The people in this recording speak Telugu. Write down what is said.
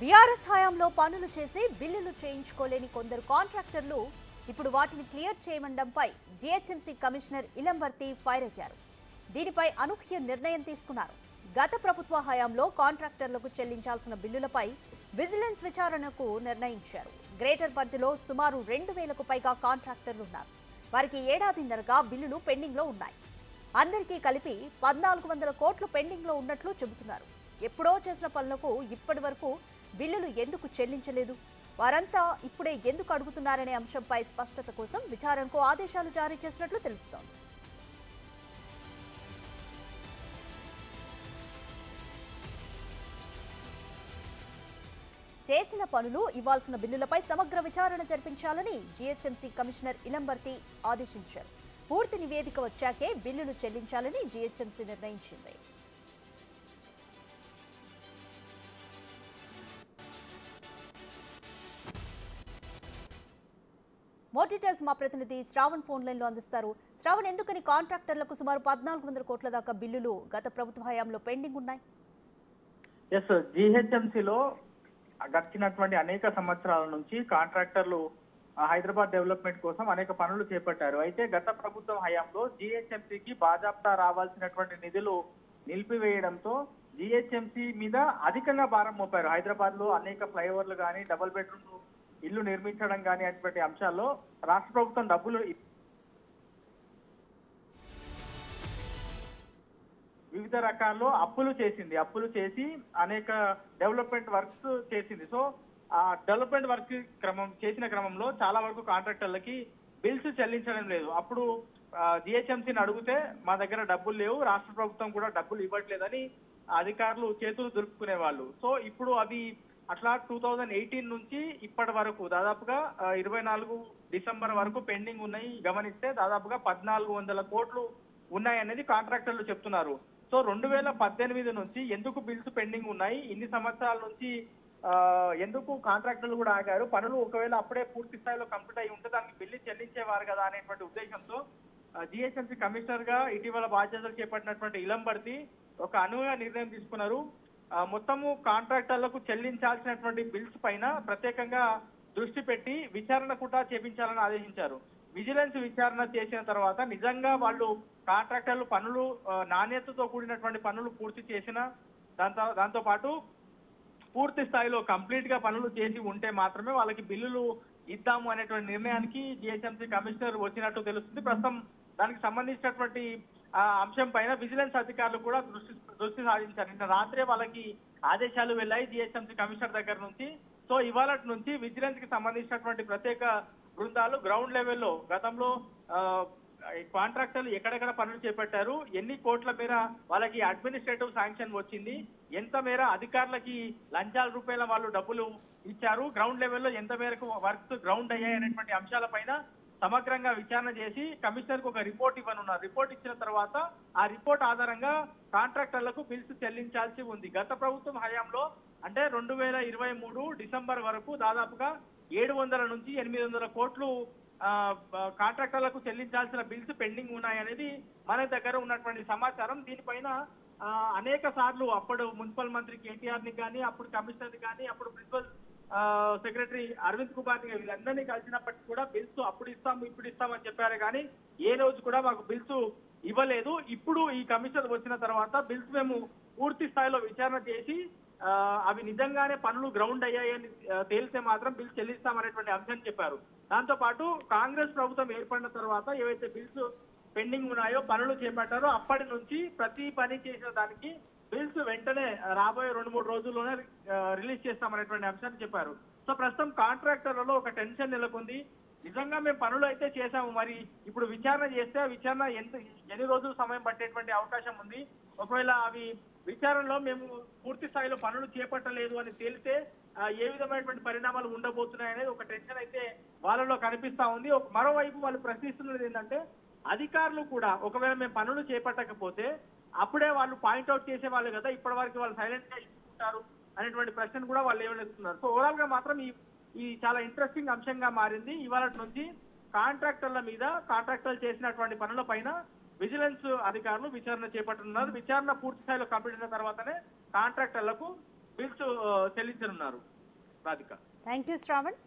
బీఆర్ఎస్ హయాంలో పనులు చేసి బిల్లులు చేయించుకోలేని కొందరు కాంట్రాక్టర్లు ఇప్పుడు వాటిని క్లియర్ చేయమండంపై జీహెచ్ఎంసీ కమిషనర్ ఇలంబర్తి ఫైర్ అయ్యారు. దీనిపై అనూహ్య నిర్ణయం తీసుకున్నారు. గత ప్రభుత్వ హయాంలో కాంట్రాక్టర్లకు చెల్లించాల్సిన బిల్లులపై విజిలెన్స్ విచారణకు నిర్ణయించారు. గ్రేటర్ పరిధిలో సుమారు 2000కు పైగా కాంట్రాక్టర్లు ఉన్నారు. వారికి ఏడాదిన్నరగా బిల్లులు పెండింగ్ లో ఉన్నాయి. అందరికీ కలిపి 1400 కోట్లు పెండింగ్ లో ఉన్నట్లు చెబుతున్నారు. ఎప్పుడో చేసిన పనులకు ఇప్పటి వరకు బిల్లులు ఎందుకు చెల్లించలేదు, వారంతా ఇప్పుడే ఎందుకు అడుగుతున్నారనే అంశంపై స్పష్టత కోసం విచారణకు ఆదేశాలు జారీ చేసినట్లు తెలుస్తోంది. చేసిన పనులు ఇవ్వాల్సిన బిల్లులపై సమగ్ర విచారణ జరిపించాలని జీహెచ్ఎంసీ కమిషనర్ ఇలంబర్తి ఆదేశించారు. పూర్తి నివేదిక వచ్చాకే బిల్లులు చెల్లించాలని జీహెచ్ఎంసీ నిర్ణయించింది. మోర్ డీటెయిల్స్ మా ప్రతినిధి శ్రావణ్ ఫోన్ లైన్ లో అందిస్తారు. శ్రావణ్, ఎందుకని కాంట్రాక్టర్లకు సుమారు 1400 కోట్ల దాకా బిల్లులు గత ప్రభుత్వ హయాంలో పెండింగ్ ఉన్నాయి? జీహెచ్ఎంసీలో గడిచినటువంటి అనేక సంవత్సరాల నుంచి కాంట్రాక్టర్లు హైదరాబాద్ డెవలప్మెంట్ కోసం అనేక పనులు చేపట్టారు. అయితే గత ప్రభుత్వం హయాంలో జీహెచ్ఎంసీకి బాజాప్తా రావాల్సినటువంటి నిధులు నిలిపివేయడంతో జీహెచ్ఎంసీ మీద అధికంగా భారం మోపారు. హైదరాబాద్ లో అనేక ఫ్లైఓవర్లు కానీ, డబుల్ బెడ్రూమ్ ఇల్లు నిర్మించడం కానీ అటువంటి అంశాల్లో రాష్ట్ర ప్రభుత్వం డబ్బులు వివిధ రకాల్లో అప్పులు చేసి అనేక డెవలప్మెంట్ వర్క్స్ చేసింది. సో ఆ డెవలప్మెంట్ వర్క్ చేసిన క్రమంలో చాలా వరకు కాంట్రాక్టర్లకి బిల్స్ చెల్లించడం లేదు. అప్పుడు జిహెచ్ఎంసీని అడిగితే మా దగ్గర డబ్బులు లేవు, రాష్ట్ర ప్రభుత్వం కూడా డబ్బులు ఇవ్వట్లేదని అధికారులు చేతులు దులుపుకునే వాళ్ళు. సో ఇప్పుడు అవి అట్లా 2018 నుంచి ఇప్పటి వరకు దాదాపుగా 24 డిసెంబర్ వరకు పెండింగ్ ఉన్నాయి. గమనిస్తే దాదాపుగా 1400 కోట్లు ఉన్నాయనేది కాంట్రాక్టర్లు చెప్తున్నారు. సో 2018 నుంచి ఎందుకు బిల్స్ పెండింగ్ ఉన్నాయి, ఇన్ని సంవత్సరాల నుంచి ఎందుకు కాంట్రాక్టర్లు కూడా ఆగారు, పనులు ఒకవేళ అప్పుడే పూర్తి స్థాయిలో కంప్లీట్ అయి ఉంటే దానికి బిల్లు చెల్లించేవారు కదా అనేటువంటి ఉద్దేశంతో జీహెచ్ఎంసీ కమిషనర్ గా ఇటీవల బాధ్యతలు చేపట్టినటువంటి ఇలంబర్తి ఒక అనూహ్య నిర్ణయం తీసుకున్నారు. మొత్తము కాంట్రాక్టర్లకు చెల్లించాల్సినటువంటి బిల్స్ పైన ప్రత్యేకంగా దృష్టి పెట్టి విచారణ కూడా చేపించాలని ఆదేశించారు. విజిలెన్స్ విచారణ చేసిన తర్వాత నిజంగా వాళ్ళు కాంట్రాక్టర్లు పనులు నాణ్యతతో కూడినటువంటి పనులు పూర్తి చేసిన దాంతో పాటు పూర్తి స్థాయిలో కంప్లీట్ గా పనులు చేసి ఉంటే మాత్రమే వాళ్ళకి బిల్లులు ఇద్దాము అనేటువంటి నిర్ణయానికి జిహెచ్ఎంసీ కమిషనర్ వచ్చినట్టు తెలుస్తుంది. ప్రస్తుతం దానికి సంబంధించినటువంటి అంశం పైన విజిలెన్స్ అధికారులు కూడా దృష్టి సాధించారు. నిన్న రాత్రే వాళ్ళకి ఆదేశాలు వెళ్ళాయి జిహెచ్ఎంసీ కమిషనర్ దగ్గర నుంచి. సో ఇవాళ నుంచి విజిలెన్స్ కి సంబంధించినటువంటి ప్రత్యేక బృందాలు గ్రౌండ్ లెవెల్లో గతంలో కాంట్రాక్టర్లు ఎక్కడెక్కడ పనులు చేపట్టారు, ఎన్ని కోట్ల మేర వాళ్ళకి అడ్మినిస్ట్రేటివ్ శాంక్షన్ వచ్చింది, ఎంత మేర అధికారులకి లంచాల రూపాయల వాళ్ళు డబ్బులు ఇచ్చారు, గ్రౌండ్ లెవెల్లో ఎంత మేరకు వర్క్స్ గ్రౌండ్ అయ్యాయి అనేటువంటి అంశాలపైన సమగ్రంగా విచారణ చేసి కమిషనర్ కు ఒక రిపోర్ట్ ఇవ్వనున్నారు. రిపోర్ట్ ఇచ్చిన తర్వాత ఆ రిపోర్ట్ ఆధారంగా కాంట్రాక్టర్లకు బిల్స్ చెల్లించాల్సి ఉంది. గత ప్రభుత్వం హయాంలో అంటే 2023 డిసెంబర్ వరకు దాదాపుగా 700 నుంచి 800 కోట్లు కాంట్రాక్టర్లకు చెల్లించాల్సిన బిల్స్ పెండింగ్ ఉన్నాయనేది మన దగ్గర ఉన్నటువంటి సమాచారం. దీనిపైన అనేక సార్లు అప్పుడు మున్సిపల్ మంత్రి కేటీఆర్ ని కానీ, అప్పుడు కమిషనర్ కానీ, అప్పుడు ప్రిన్సిపల్ సెక్రటరీ అరవింద్ కుమార్ ని వీళ్ళందరినీ కలిసినప్పటికీ కూడా బిల్స్ అప్పుడు ఇస్తాం ఇప్పుడు ఇస్తామని చెప్పారు కానీ ఏ రోజు కూడా మాకు బిల్స్ ఇవ్వలేదు. ఇప్పుడు ఈ కమిషనర్ వచ్చిన తర్వాత బిల్స్ మేము పూర్తి స్థాయిలో విచారణ చేసి అవి నిజంగానే పనులు గ్రౌండ్ అయ్యాయని తేలితే మాత్రం బిల్స్ చెల్లిస్తామనేటువంటి అంశాన్ని చెప్పారు. దాంతో పాటు కాంగ్రెస్ ప్రభుత్వం ఏర్పడిన తర్వాత ఏవైతే బిల్స్ పెండింగ్ ఉన్నాయో పనులు చేపట్టారో అప్పటి నుంచి ప్రతి పని చేసిన దానికి బిల్స్ వెంటనే రాబోయే 2-3 రోజుల్లోనే రిలీజ్ చేస్తామనేటువంటి అంశాన్ని చెప్పారు. సో ప్రస్తుతం కాంట్రాక్టర్లలో ఒక టెన్షన్ నెలకొంది. నిజంగా మేము పనులు అయితే చేశాము, మరి ఇప్పుడు విచారణ చేస్తే ఆ విచారణ ఎన్ని రోజులు సమయం పట్టేటువంటి అవకాశం ఉంది, ఒకవేళ అవి విచారణలో మేము పూర్తి స్థాయిలో పనులు చేపట్టలేదు అని తేలితే ఏ విధమైనటువంటి పరిణామాలు ఉండబోతున్నాయనేది ఒక టెన్షన్ అయితే వాళ్ళలో కనిపిస్తా ఉంది. మరోవైపు వాళ్ళు ప్రశ్నిస్తున్నది ఏంటంటే అధికారులు కూడా ఒకవేళ మేము పనులు చేపట్టకపోతే అప్పుడే వాళ్ళు పాయింట్అవుట్ చేసేవాళ్ళు కదా, ఇప్పటి వరకు వాళ్ళు సైలెంట్ గా ఇచ్చుకుంటారు అనేటువంటి ప్రశ్న కూడా వాళ్ళు ఏమనిస్తున్నారు. సో ఓవరాల్ గా మాత్రం ఈ చాలా ఇంట్రెస్టింగ్ అంశంగా మారింది. ఇవాళ నుంచి కాంట్రాక్టర్ల మీద కాంట్రాక్టర్లు చేసినటువంటి పనుల పైన విజిలెన్స్ అధికారులు విచారణ చేపట్టనున్నారు. విచారణ పూర్తి స్థాయిలో కంప్లీట్ అయిన తర్వాతనే కాంట్రాక్టర్లకు బిల్స్ చెల్లించనున్నారు. రాధిక. Thank you Shravan.